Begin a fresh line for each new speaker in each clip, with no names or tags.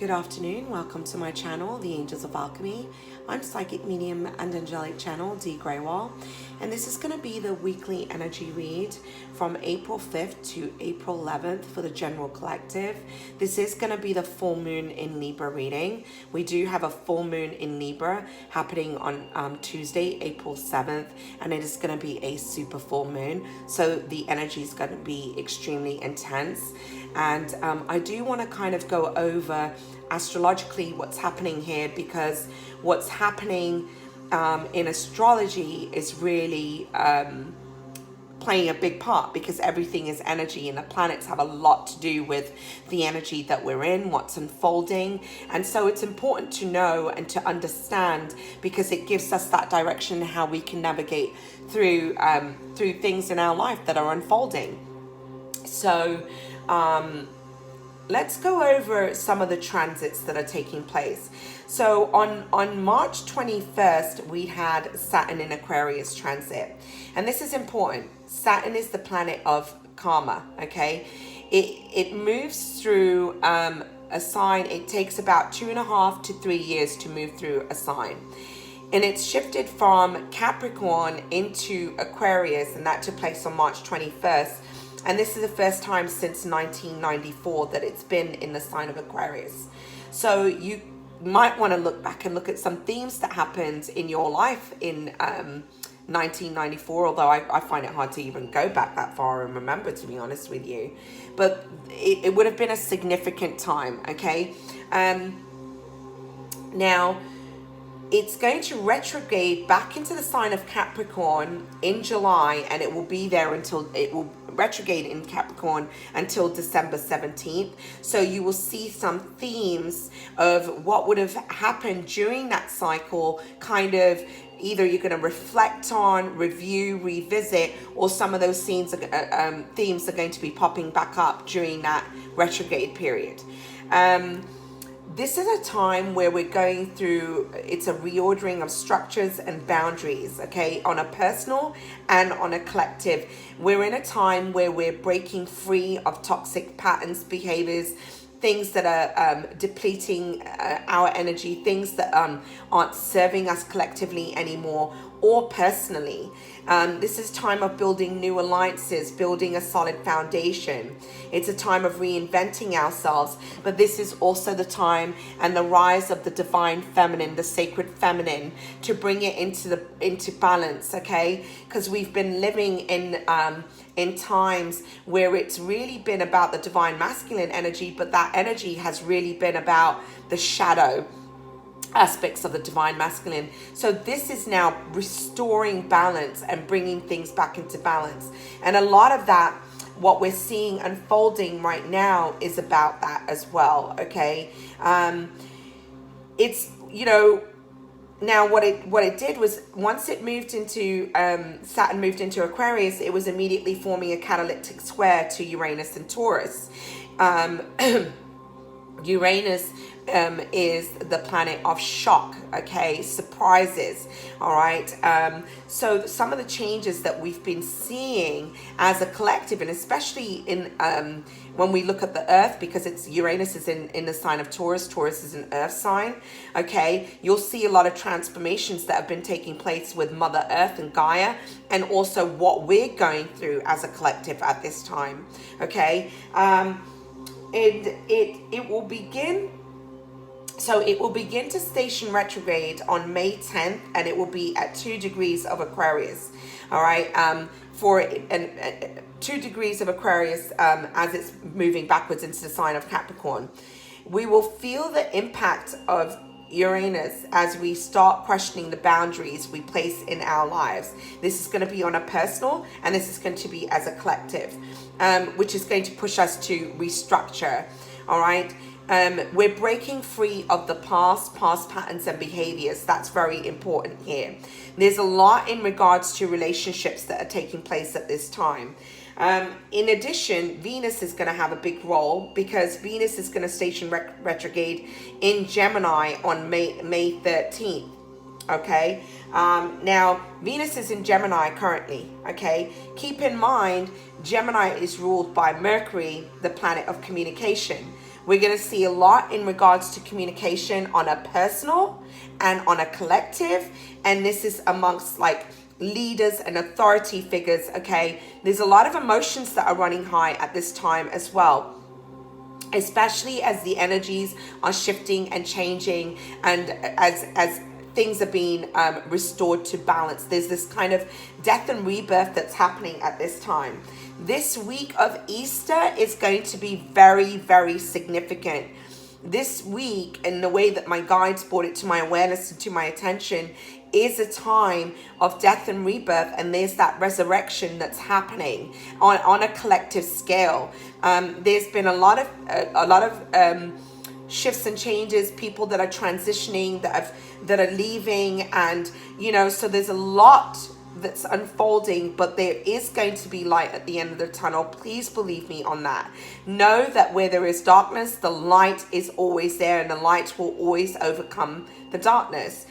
Good afternoon, welcome to my channel, the Angels of Alchemy. I'm Psychic Medium and Angelic Channel, Dee Grewal, and this is going to be the weekly energy read from April 5th to April 11th for the general collective. This is going to be the full moon in Libra reading. We do have a full moon in Libra happening on Tuesday, April 7th, and it is going to be a super full moon, so the energy is going to be extremely intense. And I do want to kind of go over astrologically what's happening here, because what's happening in astrology is really playing a big part, because everything is energy and the planets have a lot to do with the energy that we're in, what's unfolding. And so it's important to know and to understand, because it gives us that direction how we can navigate through things in our life that are unfolding. So let's go over some of the transits that are taking place. So on March 21st, we had Saturn in Aquarius transit. And this is important. Saturn is the planet of karma, okay? It moves through a sign. It takes about 2.5 to 3 years to move through a sign. And it's shifted from Capricorn into Aquarius, and that took place on March 21st. And this is the first time since 1994 that it's been in the sign of Aquarius. So you might want to look back and look at some themes that happened in your life in 1994, although I find it hard to even go back that far and remember, to be honest with you. But it would have been a significant time, okay? Now, it's going to retrograde back into the sign of Capricorn in July, and it will be there until it will retrograde in Capricorn until December 17th. So you will see some themes of what would have happened during that cycle, kind of either you're going to reflect on, review, revisit, or some of those themes are going to be popping back up during that retrograde period. This is a time where we're going through, it's a reordering of structures and boundaries, okay, on a personal and on a collective. We're in a time where we're breaking free of toxic patterns, behaviors, things that are depleting our energy, things that aren't serving us collectively anymore or personally. This is time of building new alliances, building a solid foundation. It's a time of reinventing ourselves, but this is also the time and the rise of the divine feminine, the sacred feminine, to bring it into balance, okay? Because we've been living in times where it's really been about the divine masculine energy, but that energy has really been about the shadow aspects of the divine masculine. So this is now restoring balance and bringing things back into balance. And a lot of that, what we're seeing unfolding right now, is about that as well, okay? It's, you know, now what it did was, once it moved into Saturn moved into Aquarius, it was immediately forming a catalytic square to Uranus and Taurus. Uranus is the planet of shock, okay, surprises, all right? So some of the changes that we've been seeing as a collective, and especially in when we look at the earth, because it's Uranus is in the sign of Taurus. Taurus is an earth sign, okay? You'll see a lot of transformations that have been taking place with Mother Earth and Gaia, and also what we're going through as a collective at this time, okay? It will begin. So it will begin to station retrograde on May 10th, and it will be at 2 degrees of Aquarius. All right, for 2 degrees of Aquarius as it's moving backwards into the sign of Capricorn. We will feel the impact of Uranus as we start questioning the boundaries we place in our lives. This is going to be on a personal, and this is going to be as a collective, which is going to push us to restructure. All right. We're breaking free of the past patterns and behaviors. That's very important here. There's a lot in regards to relationships that are taking place at this time. In addition, Venus is going to have a big role, because Venus is going to station retrograde in Gemini on May 13th. Okay, now Venus is in Gemini currently. Okay, keep in mind Gemini is ruled by Mercury, the planet of communication. We're going to see a lot in regards to communication on a personal and on a collective, and this is amongst like leaders and authority figures. Okay, there's a lot of emotions that are running high at this time as well, especially as the energies are shifting and changing, and as things are being restored to balance. There's this kind of death and rebirth that's happening at this time. This week of Easter is going to be very, very significant. This week, in the way that my guides brought it to my awareness and to my attention, is a time of death and rebirth, and there's that resurrection that's happening on a collective scale. There's been a lot of shifts and changes, people that are transitioning, that are leaving, and so there's a lot that's unfolding, but there is going to be light at the end of the tunnel. Please believe me on that. Know that where there is darkness, the light is always there, and the light will always overcome the darkness.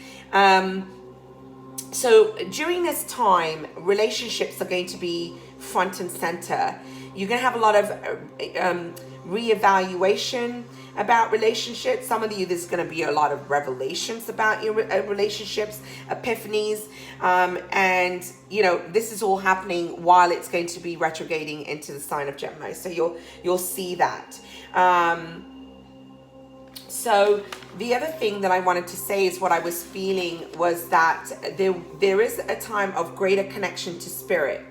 So during this time, relationships are going to be front and center. You're going to have a lot of reevaluation about relationships. Some of you, there's going to be a lot of revelations about your relationships, epiphanies, and this is all happening while it's going to be retrograding into the sign of Gemini. So you'll see that. So the other thing that I wanted to say is what I was feeling was that there is a time of greater connection to spirit.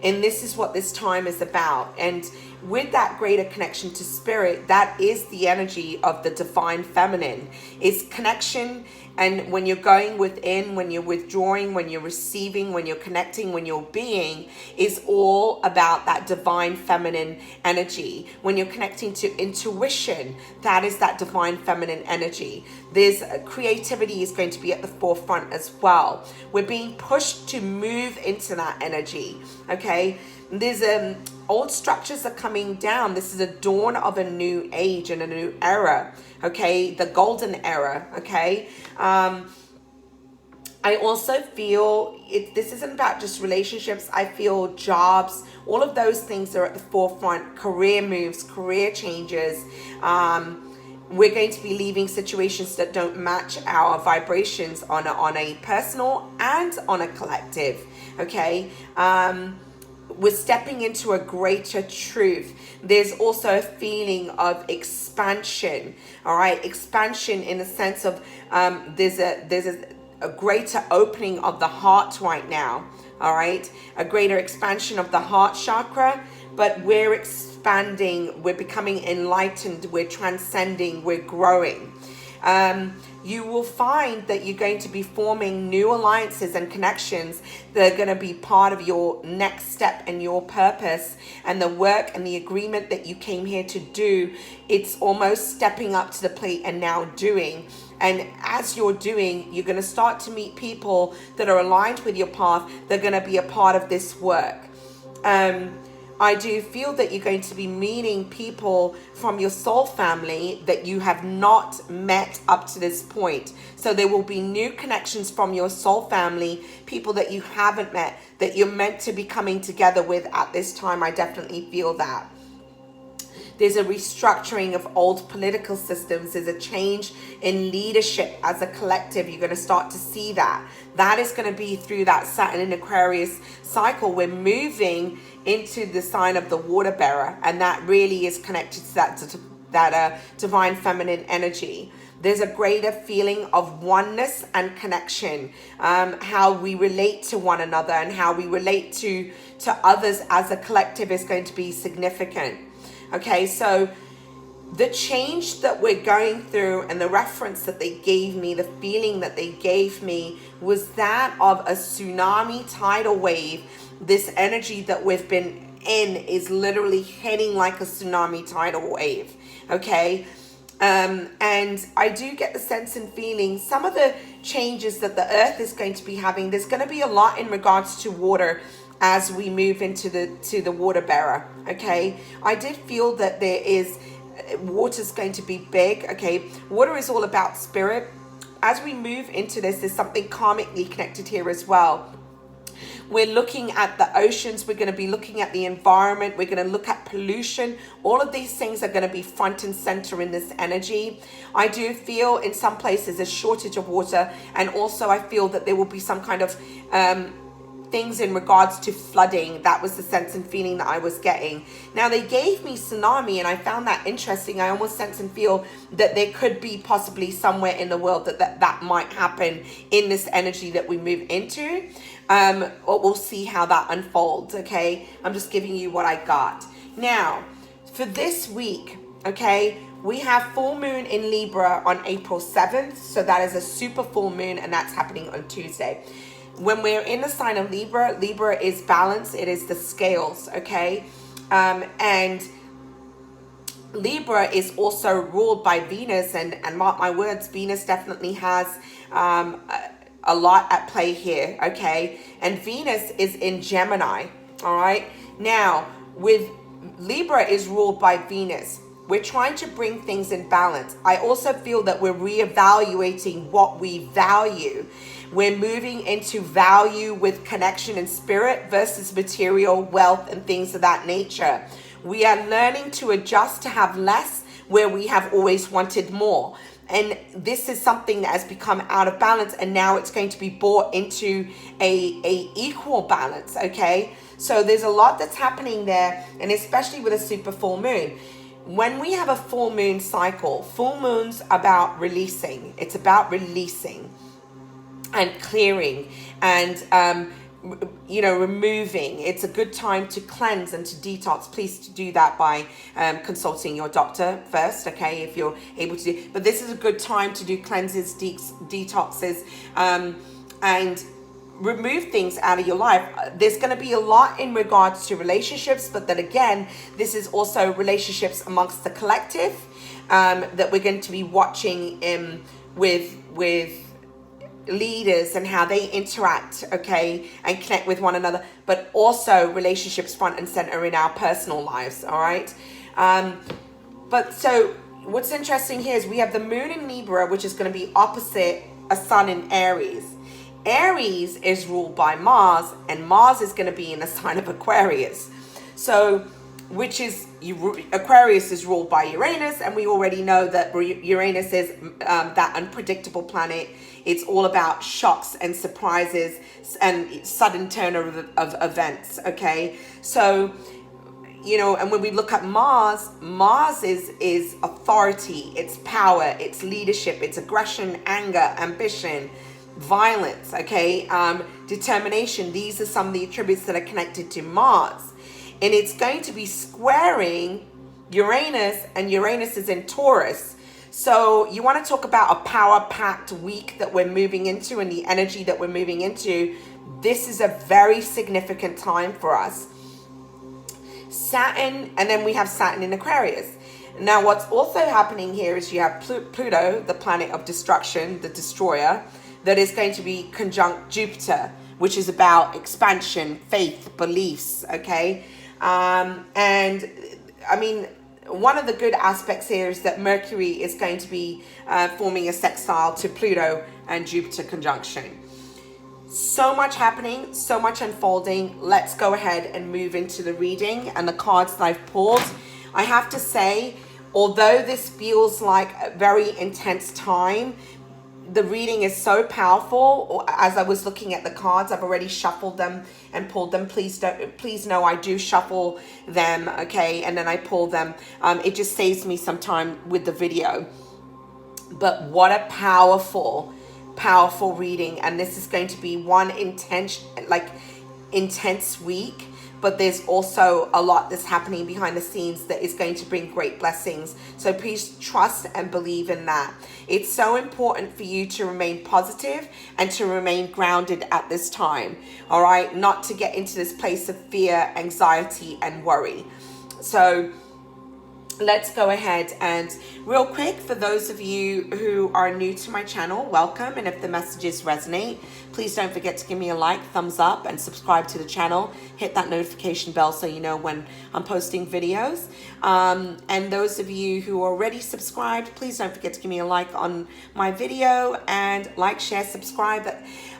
And this is what this time is about. And with that greater connection to spirit, that is the energy of the divine feminine. It's connection. And when you're going within, when you're withdrawing, when you're receiving, when you're connecting, when you're being, is all about that divine feminine energy. When you're connecting to intuition, that is that divine feminine energy. There's creativity is going to be at the forefront as well. We're being pushed to move into that energy. Okay. There's old structures are coming down. This is a dawn of a new age and a new era. Okay, the golden era. Okay, I also feel this isn't about just relationships. I feel jobs, all of those things are at the forefront. Career moves, career changes. We're going to be leaving situations that don't match our vibrations on a personal and on a collective. Okay. We're stepping into a greater truth. There's also a feeling of expansion. All right, expansion in the sense of there's a greater opening of the heart right now. All right, a greater expansion of the heart chakra. But we're expanding. We're becoming enlightened. We're transcending. We're growing. You will find that you're going to be forming new alliances and connections that are going to be part of your next step and your purpose and the work and the agreement that you came here to do. It's almost stepping up to the plate and now doing. And as you're doing, you're going to start to meet people that are aligned with your path. They're going to be a part of this work. I do feel that you're going to be meeting people from your soul family that you have not met up to this point. So there will be new connections from your soul family, people that you haven't met, that you're meant to be coming together with at this time. I definitely feel that. There's a restructuring of old political systems. There's a change in leadership as a collective. You're going to start to see that. That is going to be through that Saturn in Aquarius cycle. We're moving into the sign of the water bearer, and that really is connected to that divine feminine energy. There's a greater feeling of oneness and connection, how we relate to one another and how we relate to others as a collective is going to be significant. Okay, so the change that we're going through and the reference that they gave me, the feeling that they gave me was that of a tsunami tidal wave. This energy that we've been in is literally hitting like a tsunami tidal wave. Okay. And I do get the sense and feeling some of the changes that the earth is going to be having. There's going to be a lot in regards to water as we move into the water bearer. Okay. I did feel that there is water's going to be big. Okay. Water is all about spirit. as we move into this, there's something karmically connected here as well. We're looking at the oceans. We're going to be looking at the environment. We're going to look at pollution. All of these things are going to be front and center in this energy. I do feel in some places a shortage of water. And also I feel that there will be some kind of things in regards to flooding. That was the sense and feeling that I was getting. Now they gave me tsunami, and I found that interesting. I almost sense and feel that there could be possibly somewhere in the world that might happen in this energy that we move into. Or we'll see how that unfolds. Okay, I'm just giving you what I got. Now for this week, okay, we have full moon in Libra on April 7th. So that is a super full moon, and that's happening on Tuesday. When we're in the sign of Libra, Libra is balance. It is the scales, okay? And Libra is also ruled by Venus, and mark my words, Venus definitely has a lot at play here, okay? And Venus is in Gemini, all right? Now, with Libra is ruled by Venus. We're trying to bring things in balance. I also feel that we're reevaluating what we value. We're moving into value with connection and spirit versus material, wealth, and things of that nature. We are learning to adjust to have less where we have always wanted more. And this is something that has become out of balance, and now it's going to be brought into a equal balance, okay? So there's a lot that's happening there, and especially with a super full moon. When we have a full moon cycle, full moon's about releasing. It's about releasing and clearing and removing. It's a good time to cleanse and to detox. Please do that by consulting your doctor first, okay, if you're able to do. But this is a good time to do cleanses, detoxes, and remove things out of your life. There's going to be a lot in regards to relationships, but then again, this is also relationships amongst the collective that we're going to be watching with leaders and how they interact, okay, and connect with one another, but also relationships front and center in our personal lives, all right? But so what's interesting here is we have the moon in Libra, which is going to be opposite a sun in Aries. Aries is ruled by Mars, and Mars is going to be in the sign of Aquarius. So Aquarius is ruled by Uranus, and we already know that Uranus is that unpredictable planet. It's all about shocks and surprises and sudden turn of events, okay? So, and when we look at Mars, Mars is authority, it's power, it's leadership, it's aggression, anger, ambition, violence, okay? Determination. These are some of the attributes that are connected to Mars. And it's going to be squaring Uranus, and Uranus is in Taurus. So you want to talk about a power-packed week that we're moving into and the energy that we're moving into. This is a very significant time for us. Saturn, and then we have Saturn in Aquarius. Now, what's also happening here is you have Pluto, the planet of destruction, the destroyer, that is going to be conjunct Jupiter, which is about expansion, faith, beliefs, okay? And I mean, one of the good aspects here is that Mercury is going to be forming a sextile to Pluto and Jupiter conjunction. So much happening, so much unfolding. Let's go ahead and move into the reading and the cards that I've pulled. I have to say, although this feels like a very intense time, the reading is so powerful. As I was looking at the cards, I've already shuffled them and pulled them. Please know I do shuffle them, okay, and then I pull them. It just saves me some time with the video. But what a powerful reading, and this is going to be one intense week. But there's also a lot that's happening behind the scenes that is going to bring great blessings. So please trust and believe in that. It's so important for you to remain positive and to remain grounded at this time. All right? Not to get into this place of fear, anxiety, and worry. So let's go ahead and real quick, for those of you who are new to my channel, welcome. And if the messages resonate, Please don't forget to give me a like, thumbs up, and subscribe to the channel. Hit that notification bell so you know when I'm posting videos. And those of you who are already subscribed, please don't forget to give me a like on my video, and like, share, subscribe.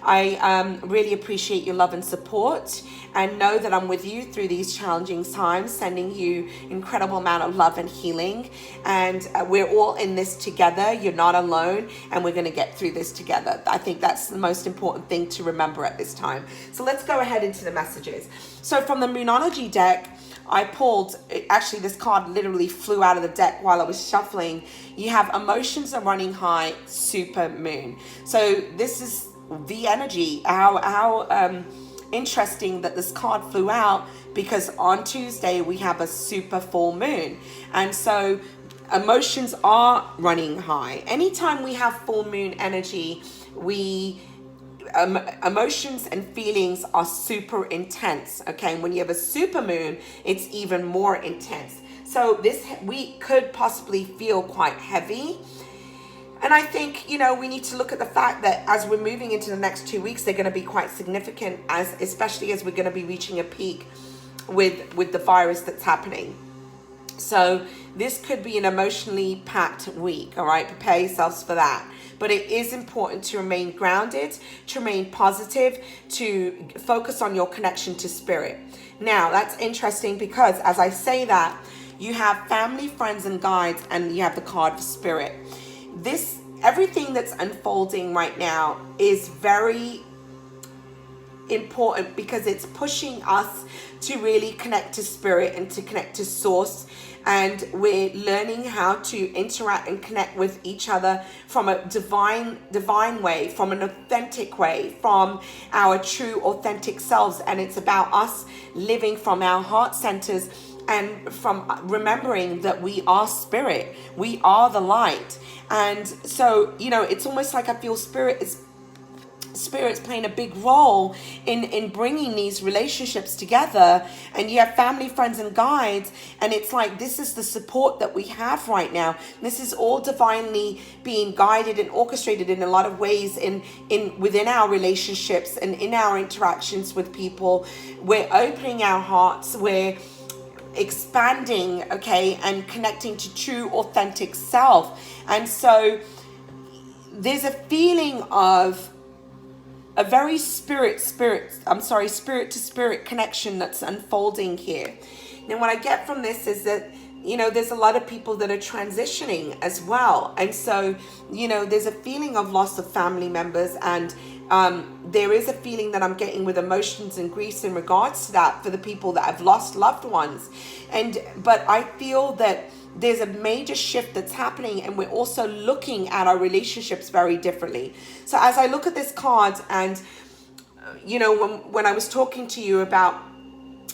I really appreciate your love and support, and know that I'm with you through these challenging times, sending you incredible amount of love and healing. And we're all in this together. You're not alone, and we're going to get through this together. I think that's the most important thing to remember at this time. So let's go ahead into the messages. So from the Moonology deck, I pulled, actually this card literally flew out of the deck while I was shuffling. You have emotions are running high, super moon. So this is the energy. How interesting that this card flew out, because on Tuesday we have a super full moon, and so emotions are running high. Anytime we have full moon energy, emotions and feelings are super intense. Okay, when you have a super moon, it's even more intense. So this week could possibly feel quite heavy. And I think, we need to look at the fact that as we're moving into the next 2 weeks, they're going to be quite significant, especially as we're going to be reaching a peak with the virus that's happening. So this could be an emotionally packed week, all right? Prepare yourselves for that. But it is important to remain grounded, to remain positive, to focus on your connection to spirit. Now, that's interesting because as I say that, you have family, friends, and guides, and you have the card for spirit. Everything that's unfolding right now is very important because it's pushing us to really connect to spirit and to connect to source. And we're learning how to interact and connect with each other from a divine way, from an authentic way, from our true authentic selves. And it's about us living from our heart centers and from remembering that we are spirit, we are the light. And so, it's almost like I feel spirit's playing a big role in bringing these relationships together. And you have family, friends, and guides, and it's like this is the support that we have right now. This is all divinely being guided and orchestrated in a lot of ways within our relationships and in our interactions with people. We're opening our hearts, we're expanding, okay, and connecting to true authentic self. And so there's a feeling of a very spirit to spirit connection that's unfolding here. Now what I get from this is that there's a lot of people that are transitioning as well, and so there's a feeling of loss of family members, and there is a feeling that I'm getting with emotions and grief in regards to that for the people that have lost loved ones. But I feel that there's a major shift that's happening, and we're also looking at our relationships very differently. So as I look at this card, and when I was talking to you about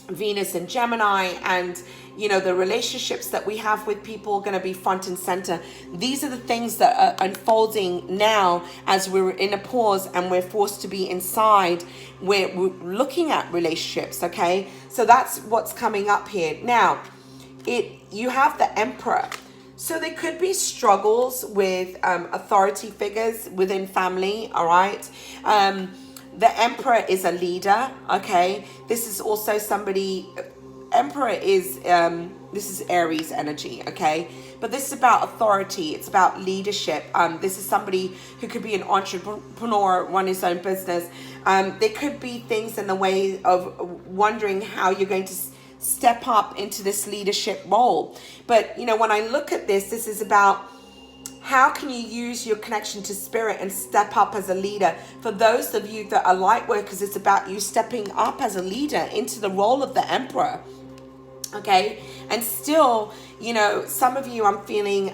Venus and Gemini, and the relationships that we have with people are going to be front and center. These are the things that are unfolding now as we're in a pause and we're forced to be inside. We're looking at relationships, okay? So that's what's coming up here. Now, you have the Emperor. So there could be struggles with authority figures within family, all right? The Emperor is a leader, okay? This is also somebody... Emperor is, this is Aries energy, okay? But this is about authority. It's about leadership. This is somebody who could be an entrepreneur, run his own business. There could be things in the way of wondering how you're going to step up into this leadership role. But, when I look at this is about how can you use your connection to spirit and step up as a leader? For those of you that are light workers, it's about you stepping up as a leader into the role of the Emperor. Okay, and still, some of you, I'm feeling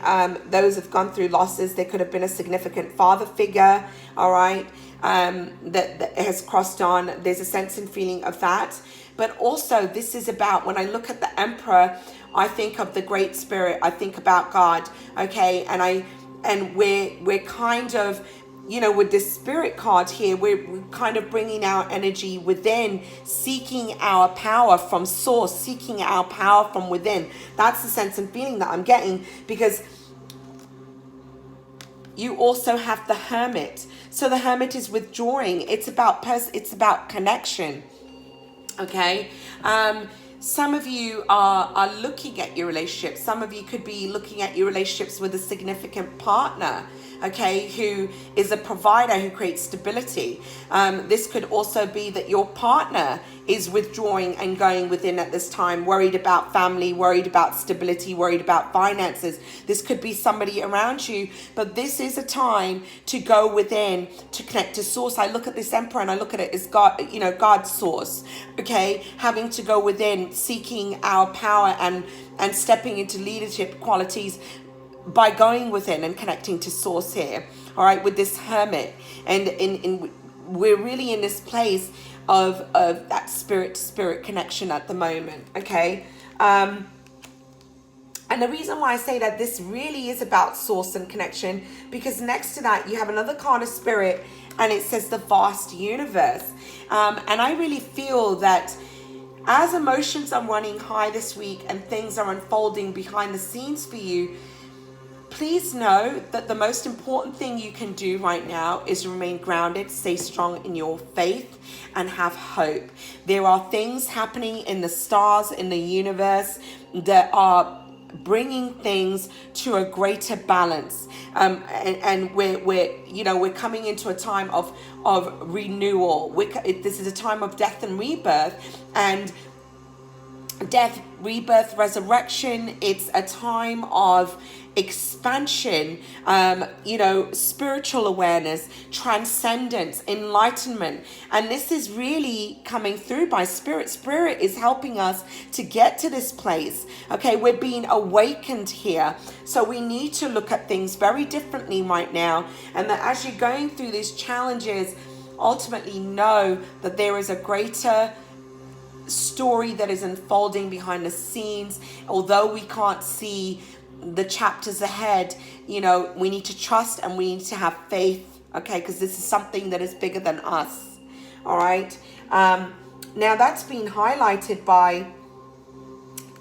those have gone through losses. There could have been a significant father figure, all right, that has crossed on. There's a sense and feeling of that. But also, this is about, when I look at the Emperor, I think of the Great Spirit. I think about God, okay, and we're kind of, with this Spirit card here, we're kind of bringing our energy within, seeking our power from source, seeking our power from within. That's the sense and feeling that I'm getting, because you also have the Hermit. So the Hermit is withdrawing. It's about connection. Okay. Some of you are looking at your relationships. Some of you could be looking at your relationships with a significant partner, okay, who is a provider, who creates stability. This could also be that your partner is withdrawing and going within at this time, worried about family, worried about stability, worried about finances. This could be somebody around you, but this is a time to go within, to connect to source. I look at this Emperor and I look at it as God, God's source, okay, having to go within, seeking our power and stepping into leadership qualities by going within and connecting to source here, all right, with this Hermit. And we're really in this place of that spirit to spirit connection at the moment, okay. And the reason why I say that this really is about source and connection, because next to that you have another card of spirit and it says the vast universe. And I really feel that as emotions are running high this week and things are unfolding behind the scenes for you, please know that the most important thing you can do right now is remain grounded, stay strong in your faith, and have hope. There are things happening in the stars, in the universe, that are bringing things to a greater balance. And we're coming into a time of renewal. This is a time of death and rebirth, and death, rebirth, resurrection. It's a time of expansion, spiritual awareness, transcendence, enlightenment. And this is really coming through by spirit. Spirit is helping us to get to this place. Okay, we're being awakened here. So we need to look at things very differently right now. And that as you're going through these challenges, ultimately know that there is a greater story that is unfolding behind the scenes. Although we can't see the chapters ahead, we need to trust and we need to have faith, okay, because this is something that is bigger than us. All right. Now that's been highlighted by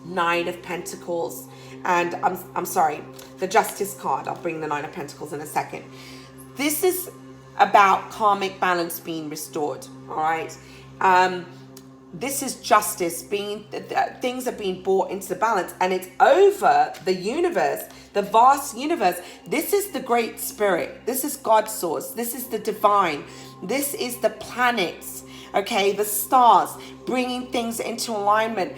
Nine of Pentacles, and I'm sorry, the Justice card. I'll bring the Nine of Pentacles in a second. This is about karmic balance being restored. All right. This is justice, things are being brought into the balance, and it's over the universe, the vast universe. This is the great spirit. This is God's source. This is the divine. This is the planets, okay, the stars, bringing things into alignment,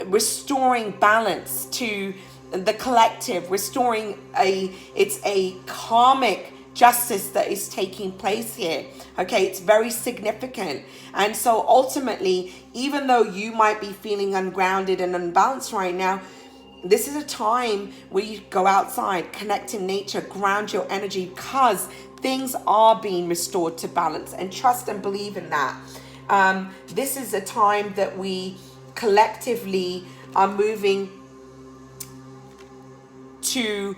restoring balance to the collective, restoring it's a karmic justice that is taking place here. Okay, it's very significant. And so ultimately, even though you might be feeling ungrounded and unbalanced right now, this is a time where you go outside, connect in nature, ground your energy, because things are being restored to balance, and trust and believe in that. This is a time that we collectively are moving to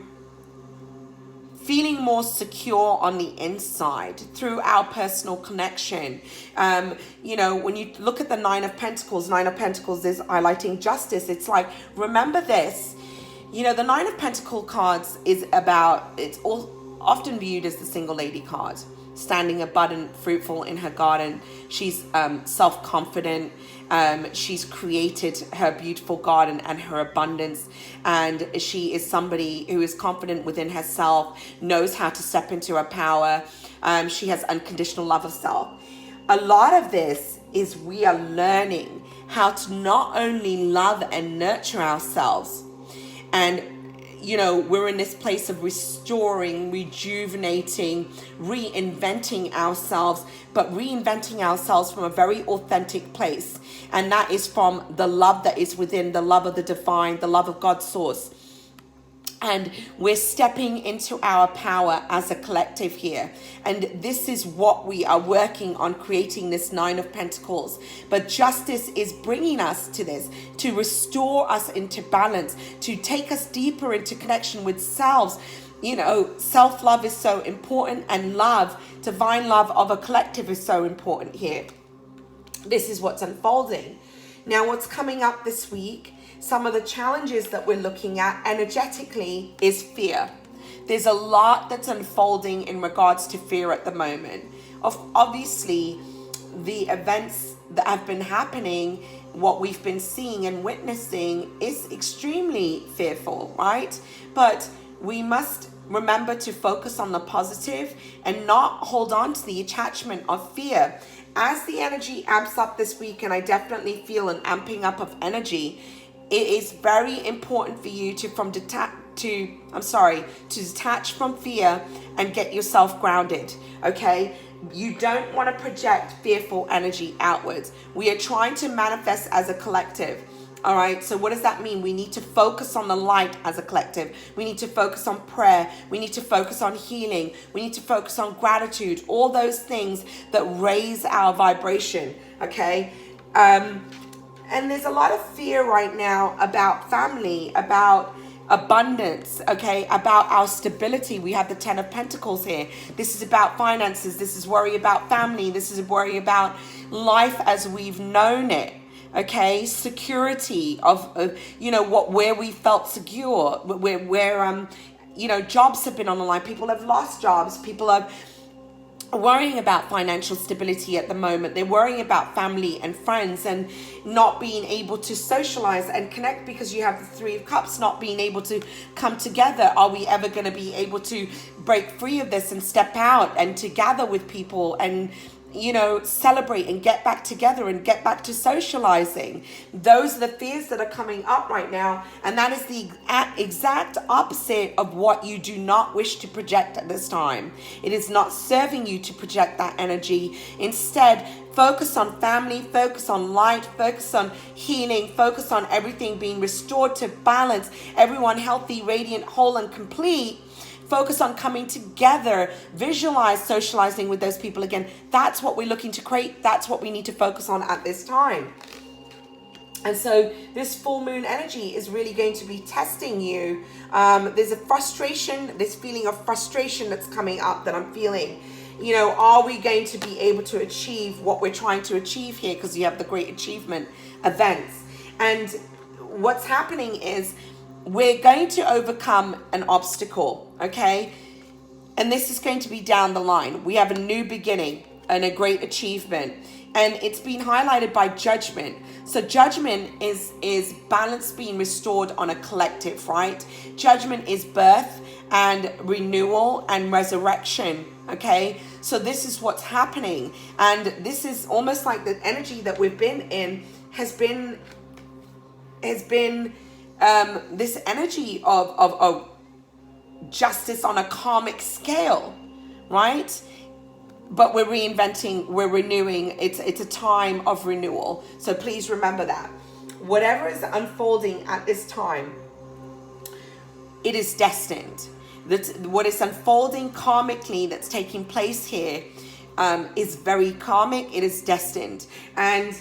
feeling more secure on the inside through our personal connection. When you look at the Nine of Pentacles is highlighting justice. It's like, remember this, the Nine of Pentacles cards it's all often viewed as the single lady card, standing abundant, fruitful in her garden. She's self-confident. She's created her beautiful garden and her abundance, and she is somebody who is confident within herself, knows how to step into her power. She has unconditional love of self. A lot of this is we are learning how to not only love and nurture ourselves, and we're in this place of restoring, rejuvenating, reinventing ourselves, but reinventing ourselves from a very authentic place. And that is from the love that is within, the love of the divine, the love of God's source. And we're stepping into our power as a collective here. And this is what we are working on, creating this Nine of Pentacles. But justice is bringing us to this, to restore us into balance, to take us deeper into connection with selves. Self-love is so important, and love, divine love of a collective, is so important here. This is what's unfolding. Now, what's coming up this week, some of the challenges that we're looking at energetically is fear. There's a lot that's unfolding in regards to fear at the moment. Obviously, the events that have been happening, what we've been seeing and witnessing is extremely fearful, right? But we must remember to focus on the positive and not hold on to the attachment of fear. As the energy amps up this week, and I definitely feel an amping up of energy, it is very important for you to detach from fear and get yourself grounded, okay? You don't want to project fearful energy outwards. We are trying to manifest as a collective. All right, so what does that mean? We need to focus on the light as a collective. We need to focus on prayer. We need to focus on healing. We need to focus on gratitude. All those things that raise our vibration, okay? And there's a lot of fear right now about family, about abundance, okay, about our stability. We have the 10 of Pentacles here. This is about finances. This is worry about family. This is worry about life as we've known it. Okay, security of where we felt secure, where jobs have been on the line. People have lost jobs. People are worrying about financial stability at the moment. They're worrying about family and friends and not being able to socialize and connect because you have the Three of Cups, not being able to come together. Are we ever going to be able to break free of this and step out and to gather with people and celebrate and get back together and get back to socializing? Those are the fears that are coming up right now. And that is the exact opposite of what you do not wish to project at this time. It is not serving you to project that energy. Instead, focus on family, focus on light, focus on healing, focus on everything being restored to balance, everyone healthy, radiant, whole, and complete. Focus on coming together, visualize socializing with those people again. That's what we're looking to create. That's what we need to focus on at this time. And so this full moon energy is really going to be testing you. There's a frustration, this feeling of frustration that's coming up that I'm feeling. Are we going to be able to achieve what we're trying to achieve here? Because you have the great achievement events. And what's happening is we're going to overcome an obstacle, okay? And this is going to be down the line. We have a new beginning and a great achievement. And it's been highlighted by judgment. So judgment is balance being restored on a collective, right? Judgment is birth and renewal and resurrection, okay? So this is what's happening. And this is almost like the energy that we've been in has been this energy of justice on a karmic scale, right? But we're reinventing, we're renewing. It's a time of renewal. So please remember that. Whatever is unfolding at this time, it is destined. What is unfolding karmically that's taking place here is very karmic. It is destined. And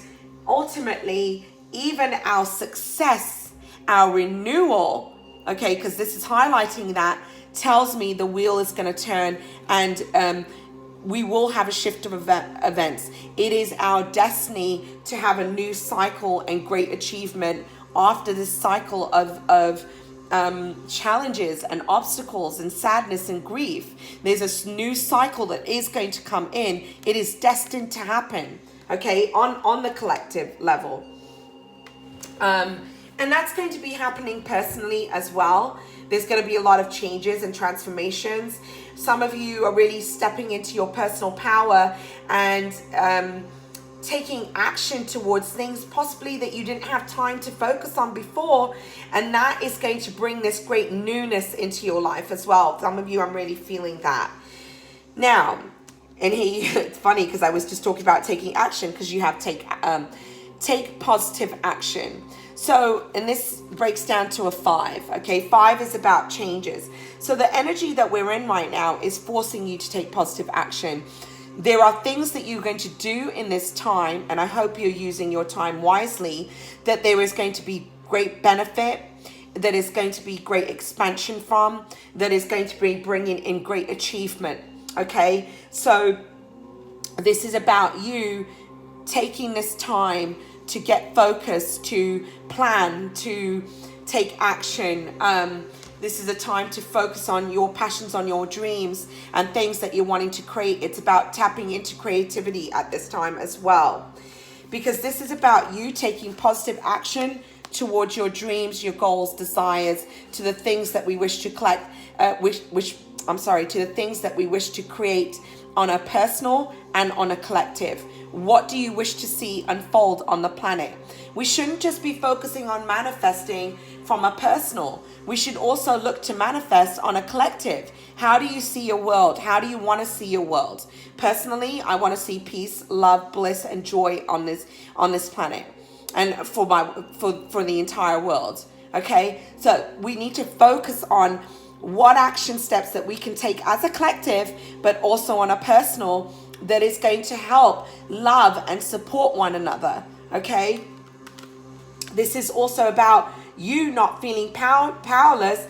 ultimately, even our success, our renewal, okay, because this is highlighting that, tells me the wheel is going to turn and we will have a shift of events. It is our destiny to have a new cycle and great achievement after this cycle of challenges and obstacles and sadness and grief. There's a new cycle that is going to come in. It is destined to happen, okay, on the collective level. And that's going to be happening personally as well. There's going to be a lot of changes and transformations. Some of you are really stepping into your personal power and taking action towards things possibly that you didn't have time to focus on before. And that is going to bring this great newness into your life as well. Some of you, I'm really feeling that. Now, and it's funny because I was just talking about taking action, because you have take positive action. So, and this breaks down to a 5, okay? 5 is about changes. So the energy that we're in right now is forcing you to take positive action. There are things that you're going to do in this time, and I hope you're using your time wisely, that there is going to be great benefit, that is going to be great expansion from, that is going to be bringing in great achievement, okay? So this is about you taking this time to get focused, to plan, to take action, This is a time to focus on your passions, on your dreams and things that you're wanting to create. It's about tapping into creativity at this time as well, because this is about you taking positive action towards your dreams, your goals, desires, to the things that we wish to collect, to the things that we wish to create on a personal and on a collective. What do you wish to see unfold on the planet? We shouldn't just be focusing on manifesting from a personal. We should also look to manifest on a collective. How do you see your world? How do you want to see your world? Personally, I want to see peace, love, bliss, and joy on this planet, and for the entire world. Okay, so we need to focus on what action steps that we can take as a collective, but also on a personal, that is going to help love and support one another. Okay, this is also about you not feeling powerless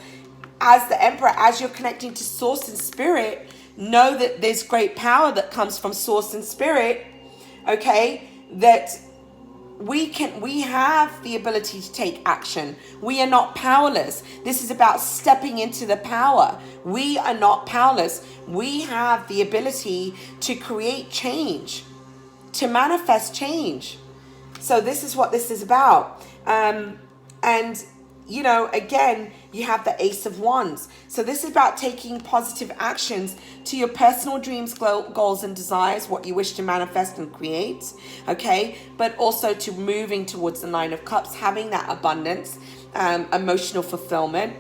as the Emperor. As you're connecting to source and spirit, know that there's great power that comes from source and spirit. Okay, that we have the ability to take action. We are not powerless. This is about stepping into the power. We are not powerless. We have the ability to create change, to manifest change. So this is what this is about. And you know, again, you have the Ace of Wands. So this is about taking positive actions to your personal dreams, goals, and desires, what you wish to manifest and create, okay? But also to moving towards the Nine of Cups, having that abundance, emotional fulfillment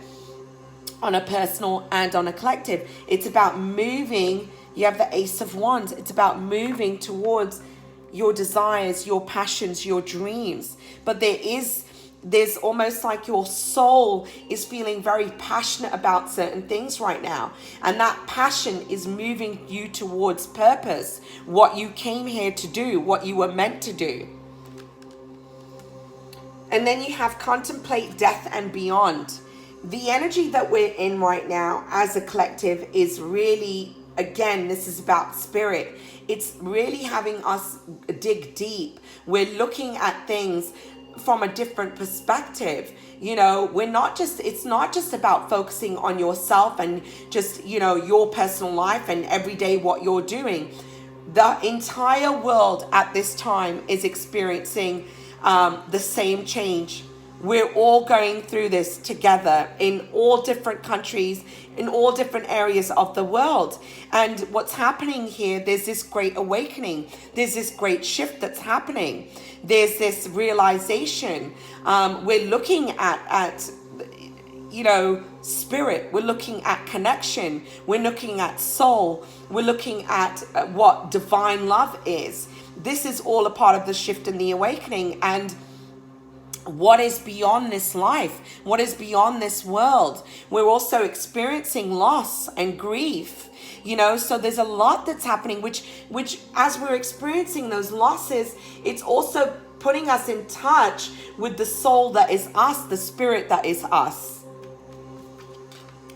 on a personal and on a collective. It's about moving. You have the Ace of Wands. It's about moving towards your desires, your passions, your dreams. But there's almost like your soul is feeling very passionate about certain things right now. And that passion is moving you towards purpose, what you came here to do, what you were meant to do. And then you have contemplate death and beyond. The energy that we're in right now as a collective is really, again, this is about spirit. It's really having us dig deep. We're looking at things from a different perspective. You know, it's not just about focusing on yourself and just, you know, your personal life and every day what you're doing. The entire world at this time is experiencing the same change. We're all going through this together in all different countries, in all different areas of the world. And what's happening here, there's this great awakening. There's this great shift that's happening. There's this realization. We're looking at you know, spirit. We're looking at connection. We're looking at soul. We're looking at what divine love is. This is all a part of the shift and the awakening. And what is beyond this life? What is beyond this world? We're also experiencing loss and grief, you know, so there's a lot that's happening, which as we're experiencing those losses, it's also putting us in touch with the soul that is us, the spirit that is us.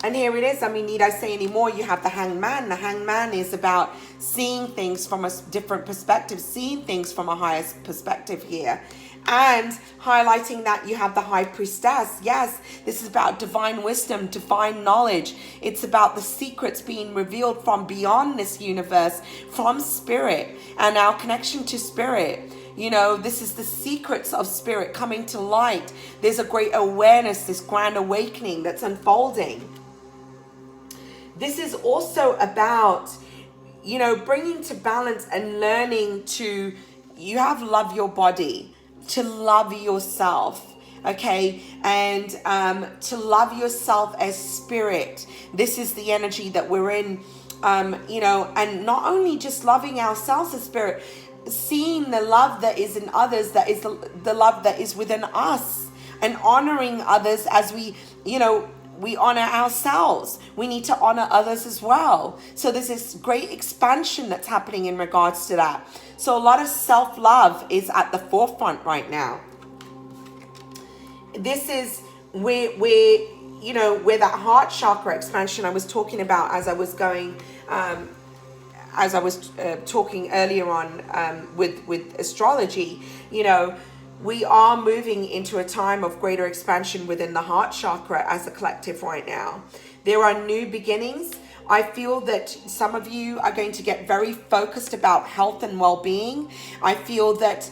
And here it is. I mean, need I say any more? You have the Hangman. The Hangman is about seeing things from a different perspective, seeing things from a higher perspective here. And highlighting that you have the High Priestess. Yes, this is about divine wisdom, divine knowledge. It's about the secrets being revealed from beyond this universe, from spirit, and our connection to spirit. You know, this is the secrets of spirit coming to light. There's a great awareness, this grand awakening that's unfolding. This is also about, you know, bringing to balance and learning to, you have love your body, to love yourself, okay, and to love yourself as spirit. This is the energy that we're in, you know, and not only just loving ourselves as spirit, seeing the love that is in others, that is the love that is within us, and honoring others as we, you know, we honor ourselves. We need to honor others as well. So there's this great expansion that's happening in regards to that. So a lot of self-love is at the forefront right now. This is where you know, where that heart chakra expansion I was talking about as I was going, talking earlier on with astrology. You know, We are moving into a time of greater expansion within the heart chakra as a collective right now. There are new beginnings. I feel that some of you are going to get very focused about health and well-being. I feel that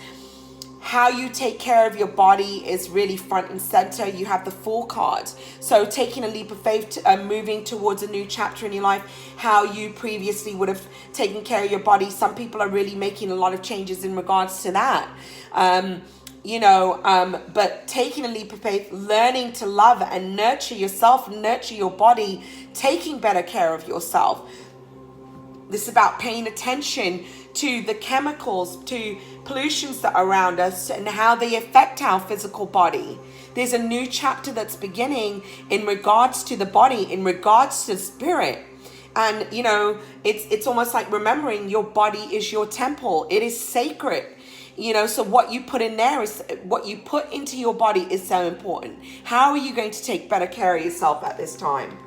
how you take care of your body is really front and center. You have the Fool card. So taking a leap of faith, moving towards a new chapter in your life, how you previously would have taken care of your body. Some people are really making a lot of changes in regards to that. But taking a leap of faith, learning to love and nurture yourself, nurture your body, taking better care of yourself. This is about paying attention to the chemicals, to pollutions that are around us and how they affect our physical body. There's a new chapter that's beginning in regards to the body, in regards to spirit. And, it's almost like remembering your body is your temple. It is sacred. So what you put in there is what you put into your body is so important. How are you going to take better care of yourself at this time?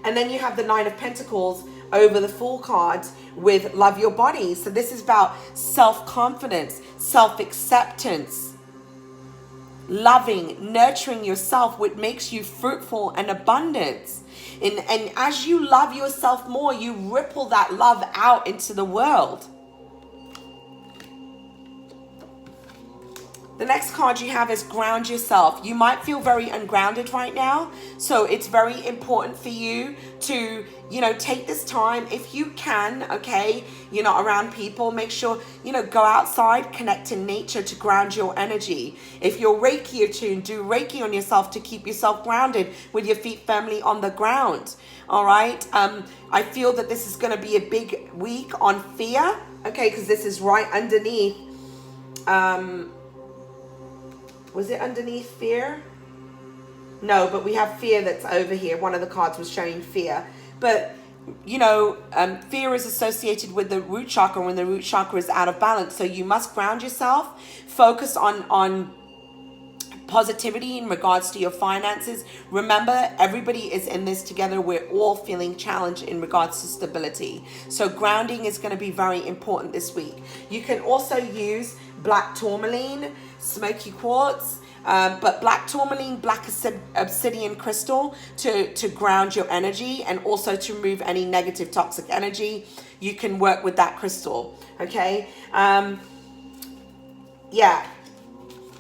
And then you have the Nine of Pentacles over the Fool card with love your body. So this is about self-confidence, self-acceptance, loving, nurturing yourself, which makes you fruitful and abundant. And as you love yourself more, you ripple that love out into the world. The next card you have is ground yourself. You might feel very ungrounded right now. So it's very important for you to, take this time if you can, okay? You're not around people. Make sure, go outside, connect in nature to ground your energy. If you're Reiki attuned, do Reiki on yourself to keep yourself grounded with your feet firmly on the ground. All right? I feel that this is going to be a big week on fear, okay? Because this is right underneath, was it underneath fear? No, but we have fear that's over here. One of the cards was showing fear. But, fear is associated with the root chakra when the root chakra is out of balance. So you must ground yourself, focus on positivity in regards to your finances. Remember, everybody is in this together. We're all feeling challenged in regards to stability. So grounding is going to be very important this week. You can also use black tourmaline, smoky quartz, but black tourmaline, black obsidian crystal to ground your energy and also to remove any negative toxic energy. You can work with that crystal, okay?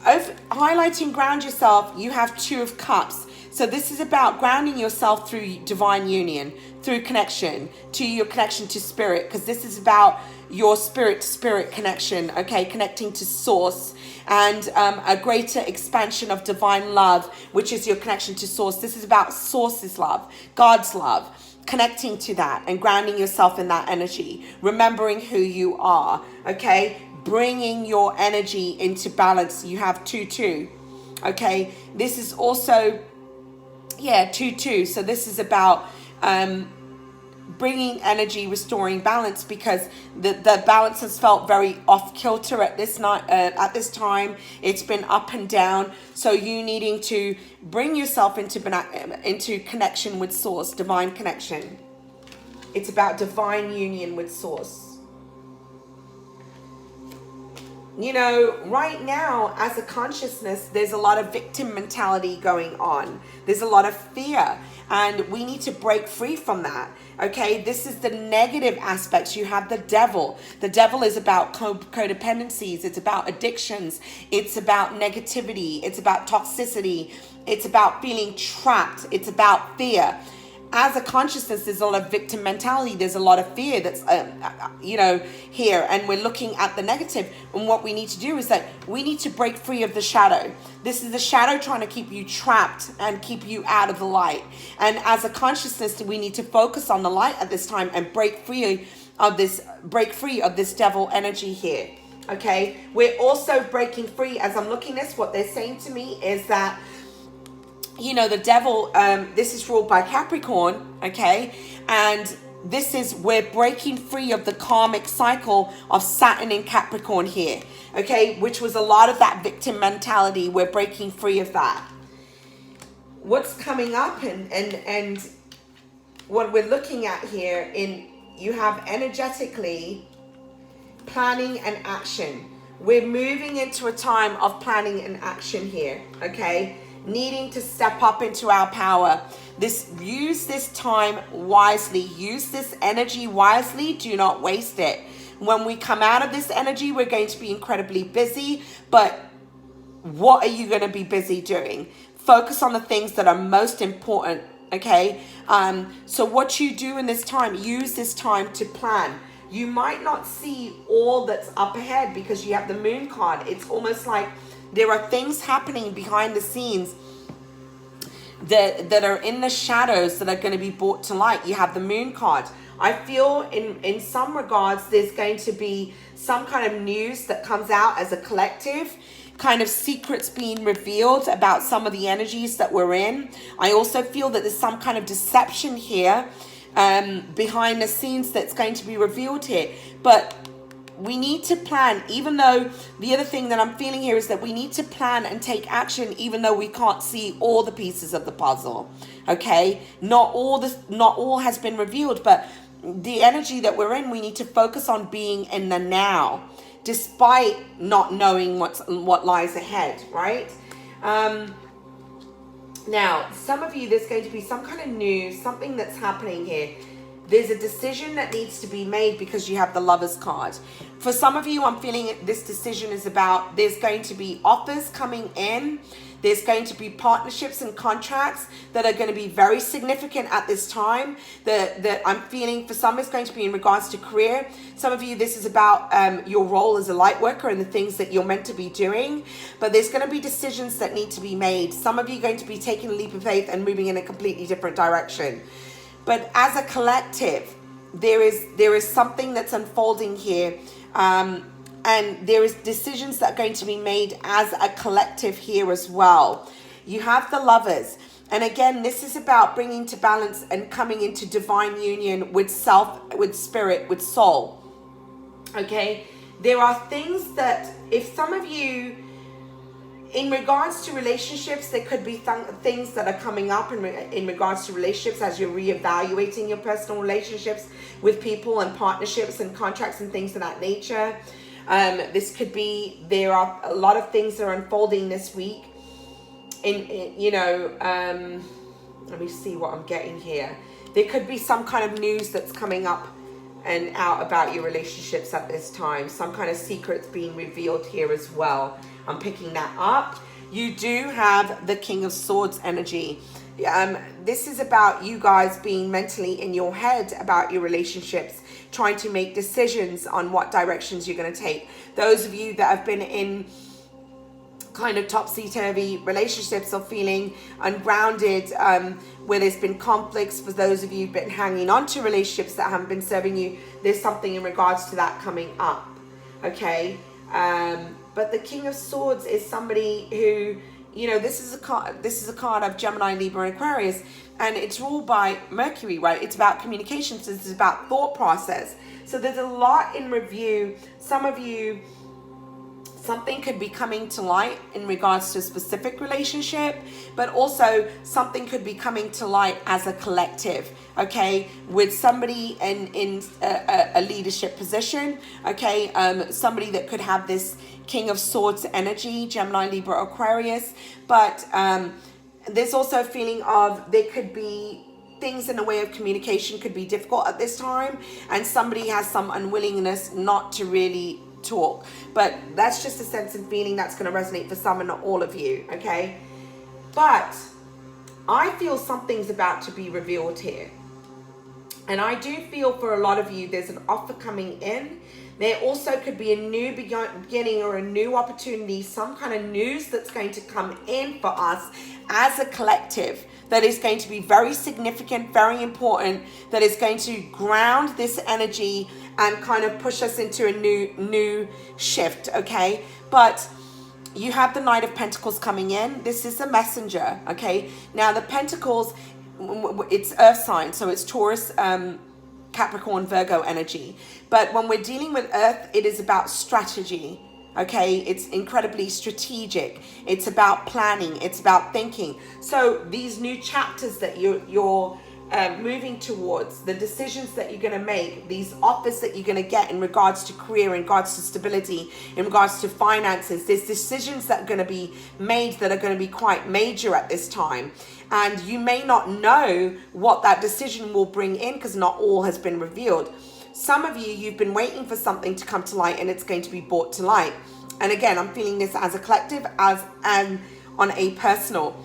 Highlighting ground yourself, you have Two of Cups. So this is about grounding yourself through divine union, through connection, to your connection to spirit, because this is about your spirit to spirit connection, okay? Connecting to source and a greater expansion of divine love, which is your connection to source. This is about source's love, God's love, connecting to that and grounding yourself in that energy, remembering who you are, okay? Bringing your energy into balance. You have 2-2, okay? This is also 2-2. So this is about bringing energy, restoring balance, because the balance has felt very off kilter at this time. It's been up and down. So you needing to bring yourself into connection with source, divine connection. It's about divine union with source. Right now, as a consciousness, there's a lot of victim mentality going on. There's a lot of fear, and we need to break free from that, okay? This is the negative aspects. You have the devil. The devil is about codependencies. It's about addictions. It's about negativity. It's about toxicity. It's about feeling trapped. It's about fear. As a consciousness, there's a lot of victim mentality. There's a lot of fear that's, here. And we're looking at the negative. And what we need to do is that we need to break free of the shadow. This is the shadow trying to keep you trapped and keep you out of the light. And as a consciousness, we need to focus on the light at this time and break free of this devil energy here. Okay. We're also breaking free. As I'm looking at this, what they're saying to me is that, the devil, this is ruled by Capricorn, okay? And we're breaking free of the karmic cycle of Saturn in Capricorn here, okay? Which was a lot of that victim mentality. We're breaking free of that. What's coming up and what we're looking at here you have energetically planning and action. we're moving into a time of planning and action here, okay? Needing to step up into our power. Use this time wisely. Use this energy wisely. Do not waste it. When we come out of this energy, we're going to be incredibly busy, but what are you going to be busy doing? Focus on the things that are most important, okay? So what you do in this time, use this time to plan. You might not see all that's up ahead because you have the moon card. It's almost like there are things happening behind the scenes that are in the shadows that are going to be brought to light. You have the moon card. I feel in some regards there's going to be some kind of news that comes out as a collective, kind of secrets being revealed about some of the energies that we're in. I also feel that there's some kind of deception here behind the scenes that's going to be revealed here. But we need to plan, even though the other thing that I'm feeling here is that we need to plan and take action even though we can't see all the pieces of the puzzle. Okay, not all has been revealed, but the energy that we're in, we need to focus on being in the now despite not knowing what lies ahead, right? Now, some of you, there's going to be some kind of news, something that's happening here. There's a decision that needs to be made because you have the Lovers card. For some of you, I'm feeling this decision is about, there's going to be offers coming in. There's going to be partnerships and contracts that are going to be very significant at this time. That I'm feeling for some is going to be in regards to career. Some of you, this is about your role as a light worker and the things that you're meant to be doing. But there's going to be decisions that need to be made. Some of you are going to be taking a leap of faith and moving in a completely different direction. But as a collective, there is something that's unfolding here. And there is decisions that are going to be made as a collective here as well. You have the Lovers. And again, this is about bringing to balance and coming into divine union with self, with spirit, with soul. Okay? There are things that, if some of you, in regards to relationships, there could be things that are coming up in regards to relationships as you're reevaluating your personal relationships with people and partnerships and contracts and things of that nature. This could be, there are a lot of things that are unfolding this week. Let me see what I'm getting here. There could be some kind of news that's coming up and out about your relationships at this time. Some kind of secrets being revealed here as well. I'm picking that up. You do have the King of Swords energy. This is about you guys being mentally in your head about your relationships, trying to make decisions on what directions you're going to take. Those of you that have been in kind of topsy-turvy relationships or feeling ungrounded, where there's been conflicts, for those of you who've been hanging on to relationships that haven't been serving you, there's something in regards to that coming up. Okay? But the King of Swords is somebody who, this is a card of Gemini, Libra, and Aquarius, and it's ruled by Mercury, right? It's about communications. This is about thought process. So there's a lot in review. Some of you, something could be coming to light in regards to a specific relationship, but also something could be coming to light as a collective, okay, with somebody in a leadership position, okay, somebody that could have this King of Swords energy, Gemini, Libra, Aquarius, but there's also a feeling of there could be things in the way of communication could be difficult at this time, and somebody has some unwillingness not to really talk. But that's just a sense and feeling that's going to resonate for some and not all of you, okay? But I feel something's about to be revealed here. And I do feel for a lot of you, there's an offer coming in. There also could be a new beginning or a new opportunity, some kind of news that's going to come in for us as a collective that is going to be very significant, very important, that is going to ground this energy and kind of push us into a new shift, okay? But you have the Knight of Pentacles coming in. This is a messenger, okay? Now the Pentacles, it's earth sign, so it's Taurus, Capricorn, Virgo energy. But when we're dealing with earth, it is about strategy, okay? It's incredibly strategic. It's about planning. It's about thinking. So these new chapters that you're moving towards, the decisions that you're going to make, these offers that you're going to get in regards to career, in regards to stability, in regards to finances. There's decisions that are going to be made that are going to be quite major at this time. And you may not know what that decision will bring in because not all has been revealed. Some of you, you've been waiting for something to come to light and it's going to be brought to light. And again, I'm feeling this as a collective, and on a personal.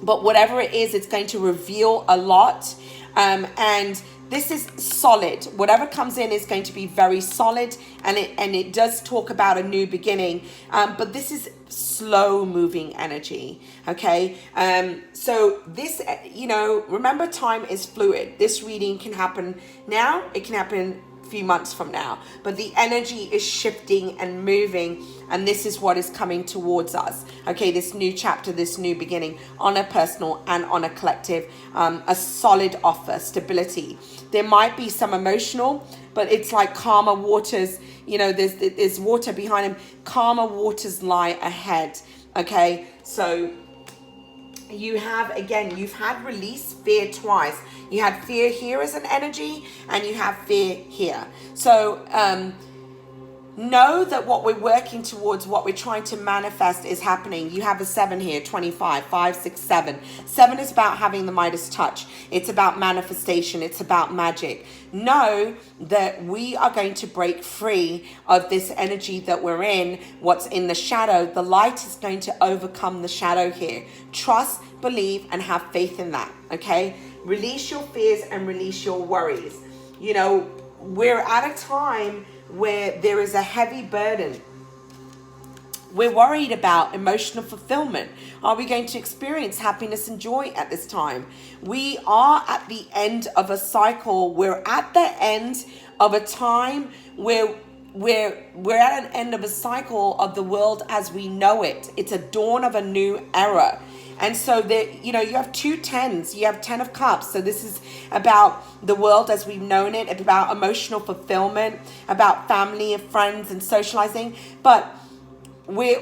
But whatever it is, it's going to reveal a lot. And this is solid. Whatever comes in is going to be very solid. And it does talk about a new beginning. But this is slow moving energy. Okay. So this, remember, time is fluid. This reading can happen now. It can happen few months from now, but the energy is shifting and moving, and this is what is coming towards us. Okay, this new chapter, this new beginning on a personal and on a collective, a solid offer, stability. There might be some emotional, but it's like calmer waters. There's water behind him. Calmer waters lie ahead. Okay, so you've had release, fear twice. You had fear here as an energy, and you have fear here. So know that what we're working towards, what we're trying to manifest is happening. You have a 7 here, 25, 5, 6, 7. 7 is about having the Midas touch. It's about manifestation. It's about magic. Know that we are going to break free of this energy that we're in, what's in the shadow. The light is going to overcome the shadow here. Trust, believe, and have faith in that, okay? Release your fears and release your worries. We're at a time where there is a heavy burden. We're worried about emotional fulfillment. Are we going to experience happiness and joy at this time? We are at the end of a cycle. We're at the end of a time where we're at an end of a cycle of the world as we know it. It's a dawn of a new era. And so you have 2 10s. You have 10 of cups. So this is about the world as we've known it, about emotional fulfillment, about family and friends and socializing. But we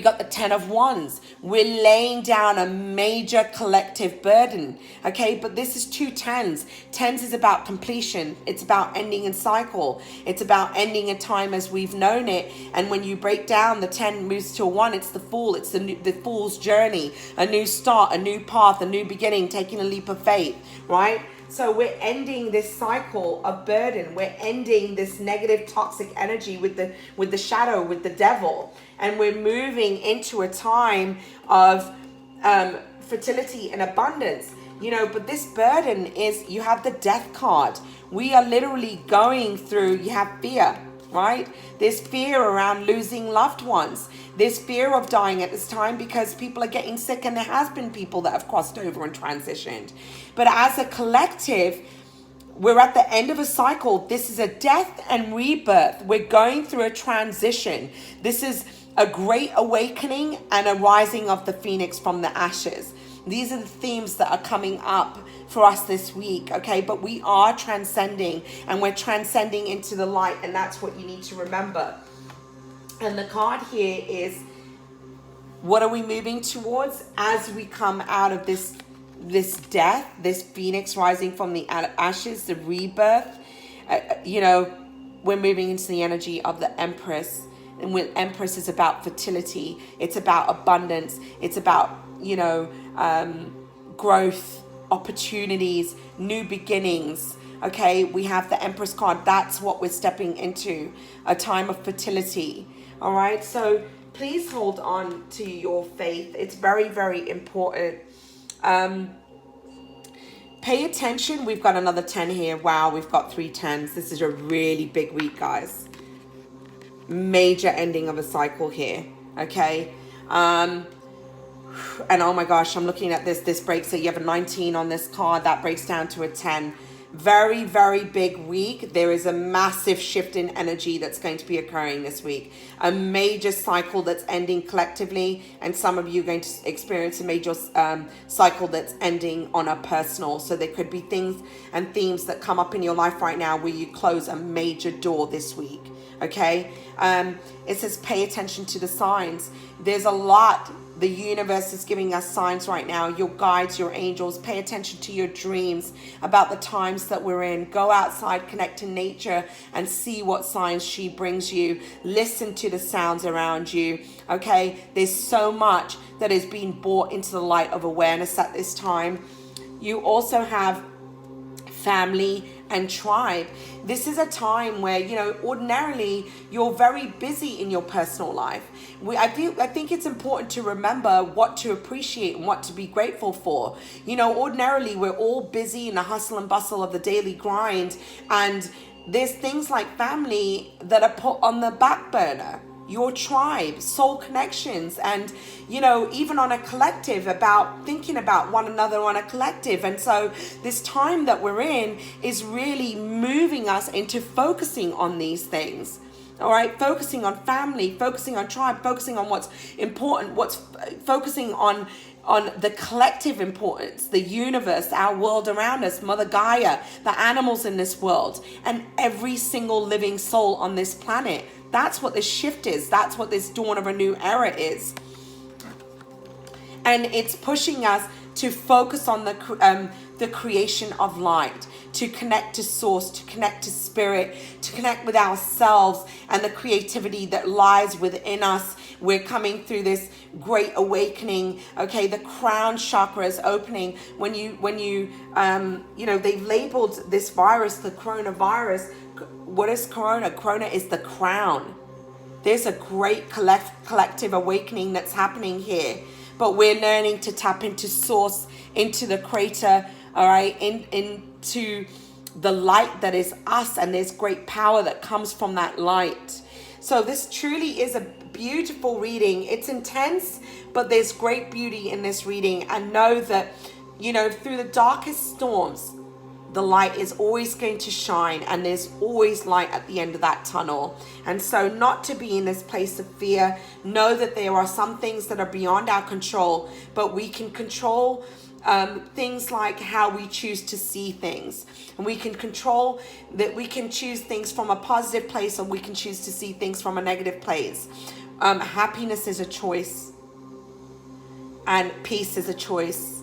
got the 10 of wands. We're laying down a major collective burden. Okay, but this is 2 10s. 10s is about completion. It's about ending a cycle. It's about ending a time as we've known it. And when you break down, the 10 moves to a 1. It's the Fool. It's the Fool's journey. A new start, a new path, a new beginning, taking a leap of faith, right? So we're ending this cycle of burden. We're ending this negative, toxic energy with the shadow, with the devil. And we're moving into a time of fertility and abundance. But this burden is, you have the Death card. We are literally going through, you have fear, right? There's fear around losing loved ones. There's fear of dying at this time because people are getting sick, and there has been people that have crossed over and transitioned. But as a collective, we're at the end of a cycle. This is a death and rebirth. We're going through a transition. This is a great awakening and a rising of the phoenix from the ashes. These are the themes that are coming up for us this week, okay? But we are transcending, and we're transcending into the light, and that's what you need to remember. And the card here is, what are we moving towards as we come out of this death, this phoenix rising from the ashes, the rebirth? We're moving into the energy of the Empress. And when Empress is about fertility, it's about abundance, it's about, growth, opportunities, new beginnings. Okay, we have the Empress card. That's what we're stepping into, a time of fertility. All right, so please hold on to your faith. It's very, very important. Pay attention. We've got another 10 here. Wow, we've got 3 10s. This is a really big week, guys. Major ending of a cycle here. Okay, and oh my gosh, I'm looking at this breaks it. You have a 19 on this card. That breaks down to a 10. Very, very big week. There is a massive shift in energy that's going to be occurring this week. A major cycle that's ending collectively, and some of you are going to experience a major cycle that's ending on a personal. So there could be things and themes that come up in your life right now where you close a major door this week. Okay, it says pay attention to the signs. There's a lot The universe is giving us signs right now, your guides, your angels. Pay attention to your dreams about the times that we're in. Go outside, connect to nature, and see what signs she brings you. Listen to the sounds around you, okay? There's so much that is being brought into the light of awareness at this time. You also have family and tribe. This is a time where, you know, ordinarily you're very busy in your personal life. I think it's important to remember what to appreciate and what to be grateful for. You know, ordinarily we're all busy in the hustle and bustle of the daily grind, and there's things like family that are put on the back burner. Your tribe, soul connections, and, you know, even on a collective, about thinking about one another on a collective. And so this time that we're in is really moving us into focusing on these things. All right, focusing on family, focusing on tribe, focusing on what's important, focusing on the collective importance, the universe, our world around us, Mother Gaia, the animals in this world, and every single living soul on this planet. That's what this shift is. That's what this dawn of a new era is. And it's pushing us to focus on the creation of light, to connect to source, to connect to spirit, to connect with ourselves and the creativity that lies within us. We're coming through this great awakening. Okay, the crown chakra is opening. When you know, they've labeled this virus the coronavirus. What is corona? Corona is the crown. There's a great collective awakening that's happening here. But we're learning to tap into source, into the creator, all right, into the light that is us. And there's great power that comes from that light. So this truly is a beautiful reading. It's intense, but there's great beauty in this reading. And know that, you know, through the darkest storms, the light is always going to shine, and there's always light at the end of that tunnel. And so not to be in this place of fear. Know that there are some things that are beyond our control, but we can control things like how we choose to see things. And we can control that. We can choose things from a positive place, or we can choose to see things from a negative place. Happiness is a choice, and peace is a choice.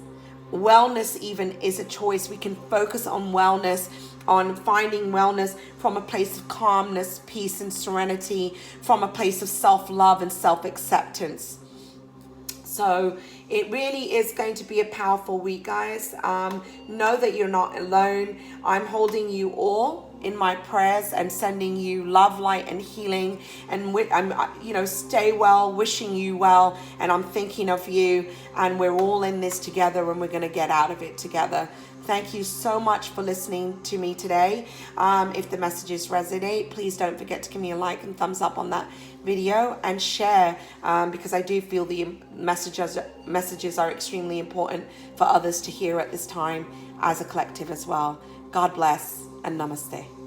Wellness even is a choice. We can focus on wellness, on finding wellness from a place of calmness, peace, and serenity, from a place of self-love and self-acceptance. So it really is going to be a powerful week, guys. Know that you're not alone. I'm holding you all in my prayers and sending you love, light, and healing. And I'm, you know, stay well, wishing you well, and I'm thinking of you. And we're all in this together, and we're going to get out of it together. Thank you so much for listening to me today. If the messages resonate, please don't forget to give me a like and thumbs up on that video, and share, because I do feel the messages are extremely important for others to hear at this time as a collective as well. God bless and namaste.